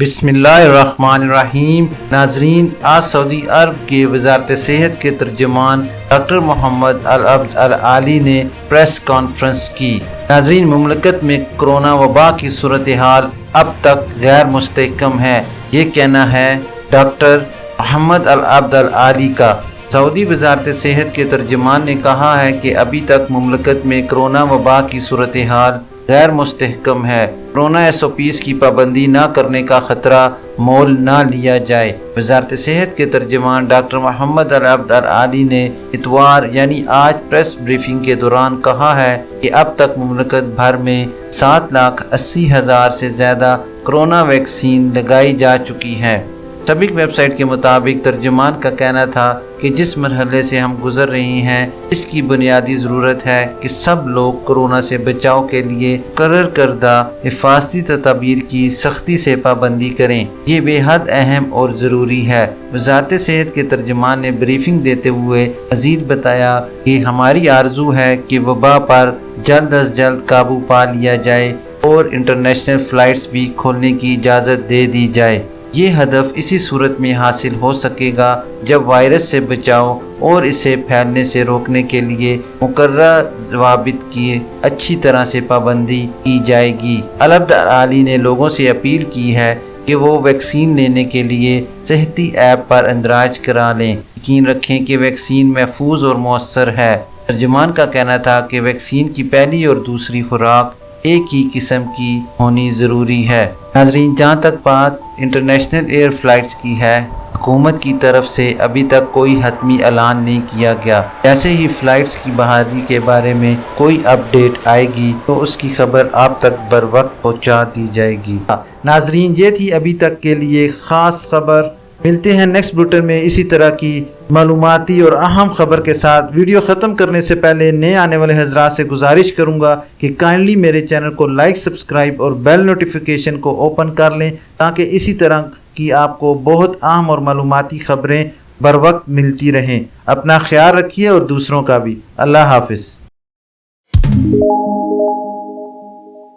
بسم اللہ الرحمن الرحیم۔ ناظرین، آج سعودی عرب کے وزارت صحت کے ترجمان ڈاکٹر محمد العبد العالی نے پریس کانفرنس کی۔ ناظرین، مملکت میں کرونا وبا کی صورتحال اب تک غیر مستحکم ہے، یہ کہنا ہے ڈاکٹر محمد العبد العالی کا۔ سعودی وزارت صحت کے ترجمان نے کہا ہے کہ ابھی تک مملکت میں کرونا وبا کی صورتحال غیر مستحکم ہے۔ کورونا SOPs کی پابندی نہ کرنے کا خطرہ مول نہ لیا جائے۔ وزارت صحت کے ترجمان ڈاکٹر محمد العبد العالی نے اتوار یعنی آج پریس بریفنگ کے دوران کہا ہے کہ اب تک مملکت بھر میں 7,80,000 سے زیادہ کورونا ویکسین لگائی جا چکی ہیں۔ سابق ویب سائٹ کے مطابق ترجمان کا کہنا تھا کہ جس مرحلے سے ہم گزر رہے ہیں اس کی بنیادی ضرورت ہے کہ سب لوگ کورونا سے بچاؤ کے لیے مقرر کردہ حفاظتی تدابیر کی سختی سے پابندی کریں، یہ بے حد اہم اور ضروری ہے۔ وزارت صحت کے ترجمان نے بریفنگ دیتے ہوئے مزید بتایا کہ ہماری آرزو ہے کہ وبا پر جلد از جلد قابو پا لیا جائے اور انٹرنیشنل فلائٹس بھی کھولنے کی اجازت دے دی جائے۔ یہ ہدف اسی صورت میں حاصل ہو سکے گا جب وائرس سے بچاؤ اور اسے پھیلنے سے روکنے کے لیے مقررہ ضوابط کی اچھی طرح سے پابندی کی جائے گی۔ العبد العالی نے لوگوں سے اپیل کی ہے کہ وہ ویکسین لینے کے لیے صحتی ایپ پر اندراج کرا لیں۔ یقین رکھیں کہ ویکسین محفوظ اور مؤثر ہے۔ ترجمان کا کہنا تھا کہ ویکسین کی پہلی اور دوسری خوراک ایک ہی قسم کی ہونی ضروری ہے۔ ناظرین، جہاں تک بات انٹرنیشنل ایئر فلائٹس کی ہے، حکومت کی طرف سے ابھی تک کوئی حتمی اعلان نہیں کیا گیا۔ جیسے ہی فلائٹس کی بحالی کے بارے میں کوئی اپڈیٹ آئے گی تو اس کی خبر آپ تک بر وقت پہنچا دی جائے گی۔ ناظرین، یہ تھی ابھی تک کے لیے خاص خبر۔ ملتے ہیں نیکسٹ بلیٹن میں اسی طرح کی معلوماتی اور اہم خبر کے ساتھ۔ ویڈیو ختم کرنے سے پہلے نئے آنے والے حضرات سے گزارش کروں گا کہ کائنڈلی میرے چینل کو لائک، سبسکرائب اور بیل نوٹیفیکیشن کو اوپن کر لیں تاکہ اسی طرح کی آپ کو بہت اہم اور معلوماتی خبریں بر وقت ملتی رہیں۔ اپنا خیال رکھیے اور دوسروں کا بھی۔ اللہ حافظ۔